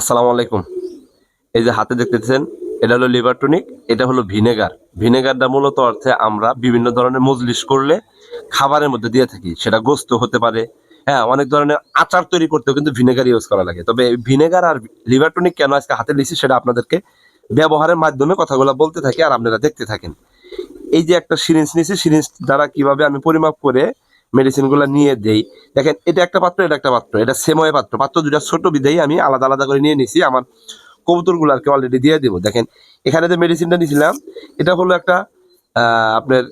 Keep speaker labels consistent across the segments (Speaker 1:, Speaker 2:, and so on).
Speaker 1: আসসালামু আলাইকুম। এই যে হাতে দেখতেছেন, এটা হলো লিভার টনিক, এটা হলো ভিনেগার। ভিনেগারটা মূলত অর্থে আমরা বিভিন্ন ধরনের মজলিস করলে খাবারের মধ্যে দিয়ে থাকি, সেটা গোস্ত হতে পারে। হ্যাঁ, অনেক ধরনের আচার তৈরি করতেও কিন্তু ভিনেগার ইউজ করা লাগে। তবে ভিনেগার আর লিভার টনিক কেন আজকে হাতে নিয়েছি সেটা আপনাদেরকে ব্যবহারের মাধ্যমে কথাগুলো বলতে থাকি আর আপনারা দেখতে থাকেন। এই যে একটা সিরিঞ্জ নিয়েছি, সিরিঞ্জ দ্বারা কিভাবে আমি পরিমাপ করে মেডিসিন গুলা নিয়ে দেই। দেখেন, এটা একটা পাত্র, এটা একটা পাত্র, এটা সেময় পাত্র। পাত্র দুটা ছোট বিদেই আমি আলাদা আলাদা করে নিয়ে নিছি আমার কবুতর গুলাকে অলরেডি দিয়ে দিব। দেখেন, এখানে যে মেডিসিনটা নিয়েছিলাম, এটা হলো একটা আপনার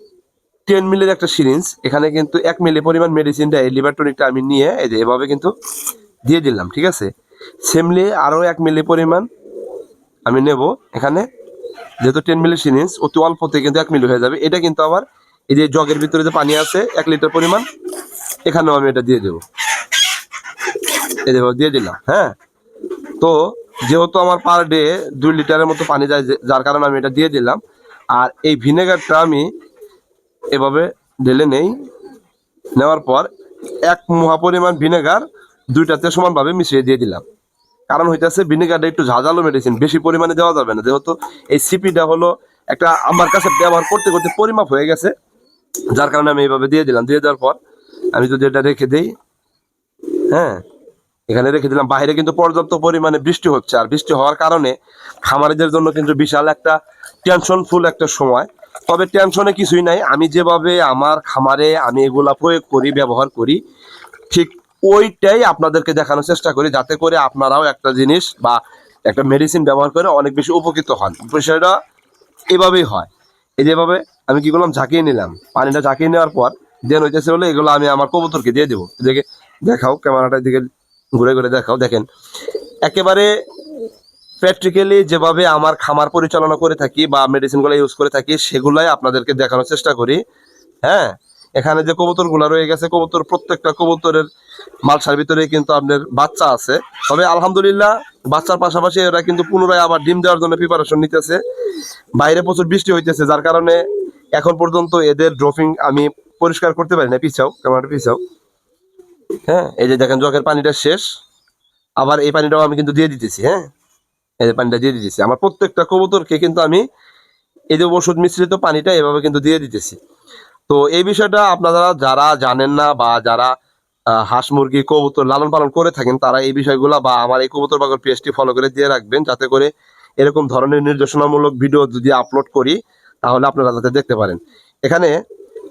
Speaker 1: 10 মিলির একটা সিরিঞ্জ। এখানে কিন্তু 1 মিলি পরিমাণ মেডিসিনটা, এই লিভার টনিকটা আমি নিয়ে এই যে এভাবে কিন্তু দিয়ে দিলাম, ঠিক আছে। সেমলি আরো 1 মিলি পরিমাণ আমি নেব এখানে, যেহেতু 10 মিলি সিরিঞ্জ অতি অল্পতে কিন্তু 1 মিলি হয়ে যাবে। এটা কিন্তু আবার এই যে জগের ভিতরে যে পানি আছে 1 লিটার পরিমাণ, এখানেও আমি এটা দিয়ে দেবো। এই যে দিয়ে দিলাম। হ্যাঁ, তো যেহেতু আমার পার ডে 2 লিটারের মতো পানি যায়, যার কারণে আমি এটা দিয়ে দিলাম। আর এই ভিনেগারটা আমি এভাবে ঢেলে নেই, নেওয়ার পর 1 মুহা পরিমাণ ভিনেগার দুইটাতে সমানভাবে মিশিয়ে দিয়ে দিলাম। কারণ হইতেছে ভিনেগারটা একটু ঝাঁঝালো মেডিসিন, বেশি পরিমাণে দেওয়া যাবে না, যেহেতু এই সিপিটা হলো একটা আমার কাছে ব্যবহার করতে করতে পরিমাপ হয়ে গেছে, যার কারণে আমি এইভাবে দিয়ে দিলাম। দিয়ে দেওয়ার পর আমি যদি এটা রেখে দিই, হ্যাঁ, এখানে রেখে দিলাম। বাইরে কিন্তু পর্যাপ্ত পরিমাণে বৃষ্টি হচ্ছে, আর বৃষ্টি হওয়ার কারণে খামারিদের জন্য কিন্তু বিশাল একটা টেনশনফুল একটা সময়। তবে টেনশনে কিছুই নাই, আমি যেভাবে আমার খামারে আমি এগুলা প্রয়োগ করি, ব্যবহার করি, ঠিক ওইটাই আপনাদেরকে দেখানোর চেষ্টা করি, যাতে করে আপনারাও একটা জিনিস বা একটা মেডিসিন ব্যবহার করে অনেক বেশি উপকৃত হন। বিষয়টা এভাবেই হয়। এই যেভাবে আমি কি করলাম, ঝাঁকিয়ে নিলাম, পানিটা ঝাঁকিয়ে নেওয়ার পর দেন হইতেছে হলে এগুলো আমি আমার কবুতরকে দিয়ে দেবো। দেখে দেখাও, ক্যামেরাটার দিকে ঘুরে ঘুরে দেখাও। দেখেন, একেবারে প্র্যাকটিক্যালি যেভাবে আমার খামার পরিচালনা করে থাকি বা মেডিসিনগুলো ইউজ করে থাকি, সেগুলাই আপনাদেরকে দেখানোর চেষ্টা করি। হ্যাঁ, এখানে যে কবুতরগুলো রয়ে গেছে, কবুতর প্রত্যেকটা কবুতরের মালসার ভিতরে কিন্তু আপনার বাচ্চা আছে। তবে আলহামদুলিল্লাহ, বাচ্চার পাশাপাশি এরা কিন্তু পুনরায় আবার ডিম দেওয়ার জন্য প্রিপারেশন নিতেছে। বাইরে প্রচুর বৃষ্টি হইতেছে, যার কারণে এখন পর্যন্ত এদের ড্রপিং আমি পরিষ্কার করতে পারি না। পিছাও, ক্যামেরাটা পিছাও। হ্যাঁ, এই যে দেখেন, জগের পানিটা শেষ, আবার এই পানিটাও আমি কিন্তু দিয়ে দিতেছি। হ্যাঁ, এই যে পানিটা দিয়ে দিতেছি আমার প্রত্যেকটা কবুতরকে কিন্তু আমি এই যে ওষুধ মিশ্রিত পানিটা এভাবে কিন্তু দিয়ে দিতেছি। তো এই বিষয়টা আপনারা যারা জানেন না বা যারা হাঁস মুরগি কবুতর লালন পালন করে থাকেন, তারা এই বিষয়গুলা বা আমার এই কবুতর বাগর পেজটি ফলো করে দিয়ে রাখবেন, যাতে করে এরকম ধরনের নির্দেশনামূলক ভিডিও যদি আপলোড করি তাহলে আপনারা যাতে দেখতে পারেন। এখানে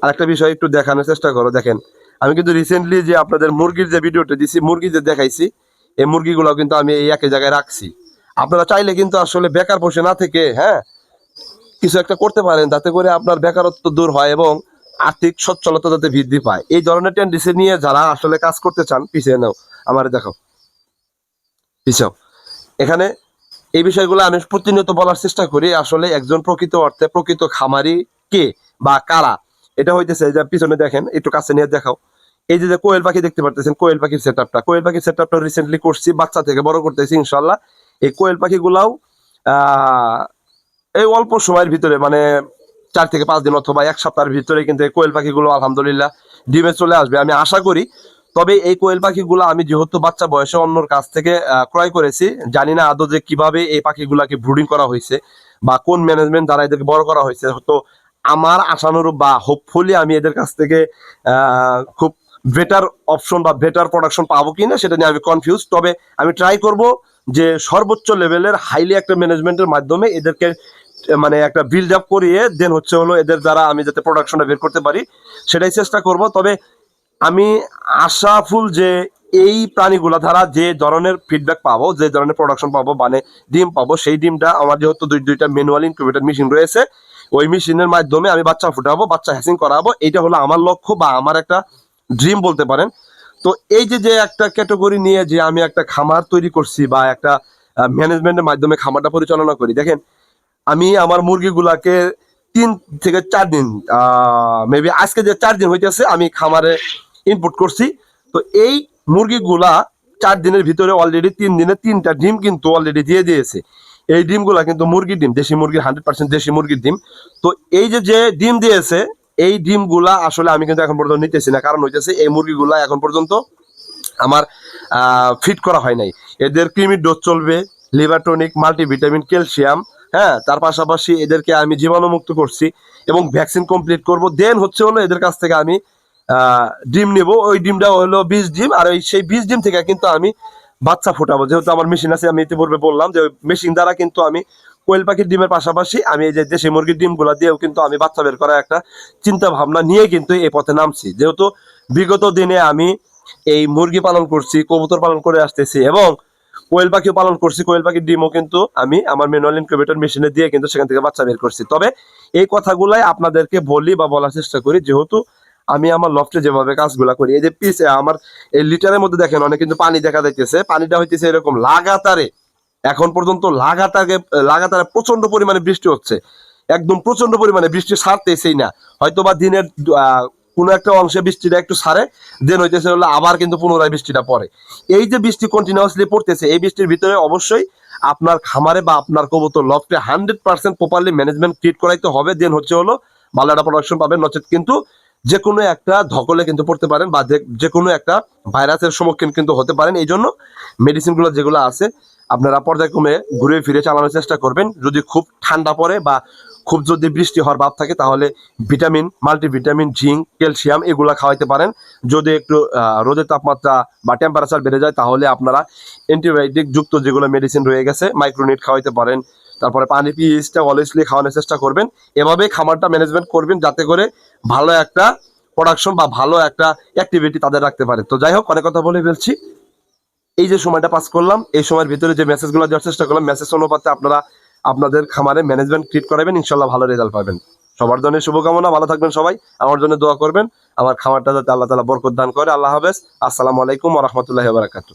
Speaker 1: আরেকটা বিষয় একটু দেখানোর চেষ্টা করো। দেখেন, আমি কিন্তু রিসেন্টলি যে আপনাদের মুরগির যে ভিডিওটা দিছি, মুরগি যে দেখাইছি, এই মুরগিগুলো কিন্তু আমি এই একই জায়গায় রাখছি। আপনারা চাইলে কিন্তু আসলে বেকার বসে না থেকে, হ্যাঁ, কিছু একটা করতে পারেন, যাতে করে আপনার বেকারত্ব দূর হয় এবং আর্থিক সচ্ছলতা যাতে বৃদ্ধি পায়। এই ধরনের টেন্ডেন্সি নিয়ে যারা আসলে কাজ করতে চান, পিছিয়ে নাও, আমার দেখাও, পিছাও। এখানে এই বিষয়গুলো আমি প্রতিনিয়ত বলার চেষ্টা করি। আসলে একজন প্রকৃত অর্থে প্রকৃত খামারি কে বা কারা, এটা হইতেছে যে পিছনে দেখেন, একটু কাছে নিয়ে দেখাও। এই যে কোয়েল পাখি দেখতে পারতেছেন, কোয়েল পাখির সেটআপটা, কোয়েল পাখির সেটআপটা রিসেন্টলি করছি, বাচ্চা থেকে বড় করতেছি ইনশাল্লাহ। এই কোয়েল পাখিগুলাও এই অল্প সময়ের ভিতরে, মানে 4 থেকে 5 দিন অথবা 1 সপ্তাহের ভিতরে কিন্তু এই কোয়েল পাখিগুলো আলহামদুলিল্লাহ ডিমে চলে আসবে, আমি আশা করি। তবে এই কোয়েল পাখিগুলো আমি যেহেতু বাচ্চা বয়সে অন্যর কাছ থেকে ক্রয় করেছি, জানি না আদৌ যে কিভাবে এই পাখিগুলাকে ব্রুডিং করা হয়েছে বা কোন ম্যানেজমেন্ট দ্বারা এদেরকে বড় করা হয়েছে। তো আমার আশানুরূপ বা হোপফুলি আমি এদের কাছ থেকে খুব বেটার অপশন বা বেটার প্রোডাকশন পাবো কিনা সেটা নিয়ে আমি কনফিউজ। তবে আমি ট্রাই করব যে সর্বোচ্চ লেভেলের হাইলি একটা ম্যানেজমেন্টের মাধ্যমে এদেরকে মানে একটা বিল্ড আপ করিয়ে দেন হচ্ছে হলো এদের দ্বারা আমি যাতে প্রোডাকশনটা বের করতে পারি, সেটাই চেষ্টা করব। তবে আমি আশাফুল যে এই প্রাণীগুলা দ্বারা যে ধরনের ফিডব্যাক পাবো, যে ধরনের প্রোডাকশন পাবো, মানে ডিম পাবো, সেই ডিমটা আমার যেহেতু দুইটা ম্যানুয়াল ইনকিউবেটর মেশিন রয়েছে, ওই মেশিনের মাধ্যমে আমি বাচ্চা ফুটাবো, বাচ্চা হ্যাচিং করাবো। এইটা হলো আমার লক্ষ্য বা আমার একটা ড্রিম বলতে পারেন। তো এই যে একটা ক্যাটাগরি নিয়ে যে আমি একটা খামার তৈরি করছি বা একটা ম্যানেজমেন্টের মাধ্যমে খামারটা পরিচালনা করি, দেখেন, আমি আমার মুরগিগুলাকে 3 থেকে 4 দিন, মেবি আজকে যে 4 দিন হইতেছে আমি খামারে ইনপুট করছি। তো এই মুরগিগুলা 4 দিনের ভিতরে অলরেডি 3 দিনে 3টা ডিম কিন্তু অলরেডি দিয়ে দিয়েছে। এই ডিমগুলা কিন্তু মুরগির ডিম, দেশি মুরগির 100% দেশি মুরগির ডিম। তো এই যে ডিম দিয়েছে, এই ডিমগুলা আসলে আমি কিন্তু এখন পর্যন্ত নিতেছি না, কারণ হইতেছে এই মুরগিগুলা এখন পর্যন্ত আমার ফিট করা হয় নাই। এদের কৃমির ডোজ চলবে, লিভার টনিক, মাল্টিভিটামিন, ক্যালসিয়াম, হ্যাঁ, তার পাশাপাশি এদেরকে আমি জীবাণুমুক্ত করছি এবং ভ্যাকসিন কমপ্লিট করব। দেন হচ্ছে হলো এদের কাছ থেকে আমি ডিম নেব, ওই ডিমটা হলো 20 ডিম, আর ওই সেই 20 ডিম থেকে কিন্তু আমি বাচ্চা ফোটাবো। যেহেতু আমার মেশিন আছে, আমি ইতিপূর্বে বললাম যে মেশিন দ্বারা কিন্তু আমি কোয়েল পাখির ডিমের পাশাপাশি আমি এই যে দেশি মুরগির ডিমগুলো দিয়েও কিন্তু আমি বাচ্চা বের করার একটা চিন্তা ভাবনা নিয়ে কিন্তু এই পথে নামছি। যেহেতু বিগত দিনে আমি এই মুরগি পালন করছি, কবুতর পালন করে আসতেছি এবং কোয়েল পাখিও পালন করছি, কোয়েল পাখির ডিমও কিন্তু আমি আমার ম্যানুয়াল ইনকিউবেটর মেশিনে দিয়ে কিন্তু সেখান থেকে বাচ্চা বের করছি। তবে এই কথাগুলাই আপনাদেরকে বলি বা বলার চেষ্টা করি, যেহেতু আমি আমার লফটে যেভাবে কাজগুলা করি, এই যে পিস আমার এই লিটারের মধ্যে দেখেন অনেক কিন্তু পানি দেখা যাইতেছে, পানিটা হইতেছে এরকম লাগাতারে, এখন পর্যন্ত লাগাতারে প্রচন্ড পরিমাণে বৃষ্টি হচ্ছে, একদম প্রচন্ড পরিমাণে বৃষ্টি ছাড়তেছেই না। হয়তোবা দিনের কোনো একটা অংশে বৃষ্টিটা একটু ছাড়ে, দেন হইতেছে হলো আবার কিন্তু পুনরায় বৃষ্টিটা পড়ে। এই যে বৃষ্টি কন্টিনিউয়াসলি পড়তেছে, এই বৃষ্টির ভিতরে অবশ্যই আপনার খামারে বা আপনার কবুতর লফটে 100% প্রপারলি ম্যানেজমেন্ট ক্রিয়েট করাইতে হবে। দেন হচ্ছে হলো ভালো একটা প্রোডাকশন পাবেন, নচেত কিন্তু যে কোনো একটা ধকলে কিন্তু পড়তে পারেন বা যে কোনো একটা ভাইরাসের সম্মুখীন কিন্তু হতে পারেন। এই জন্য মেডিসিনগুলো যেগুলো আছে আপনারা পর্যায়ক্রমে ঘুরে ফিরে চালানোর চেষ্টা করবেন। যদি খুব ঠান্ডা পড়ে বা খুব যদি বৃষ্টি হওয়ার ভাব থাকে, তাহলে ভিটামিন, মাল্টিভিটামিন, জিঙ্ক, ক্যালসিয়াম এগুলো খাওয়াইতে পারেন। যদি একটু রোদের তাপমাত্রা বা টেম্পারেচার বেড়ে যায়, তাহলে আপনারা অ্যান্টিবায়োটিক যুক্ত যেগুলো মেডিসিন রয়ে গেছে, মাইক্রোনিট খাওয়াইতে পারেন। তারপরে পানি পিএইচটা অলওয়েজলি খাওয়ানোর চেষ্টা করবেন। এভাবে খামারটা ম্যানেজমেন্ট করবেন যাতে করে ভালো একটা প্রোডাকশন বা ভালো একটা অ্যাক্টিভিটি তাদের রাখতে পারে। তো যাই হোক, অনেক কথা বলে ফেলছি। এই যে সময়টা পাস করলাম, এই সময়ের ভিতরে যে মেসেজগুলো দেওয়ার চেষ্টা করলাম, মেসেজ অনুপাতে আপনারা আপনাদের খামারে ম্যানেজমেন্ট ক্রিয়েট করাবেন, ইনশাল্লাহ ভালো রেজাল্ট পাবেন। সবার জন্য শুভকামনা, ভালো থাকবেন সবাই, আমার জন্য দোয়া করবেন, আমার খামারটা যাতে আল্লাহ তাআলা বরকত দান করে। আল্লাহ হাফেজ, আসসালামু আলাইকুম ওয়া রাহমাতুল্লাহি ওয়া বারাকাতুহু।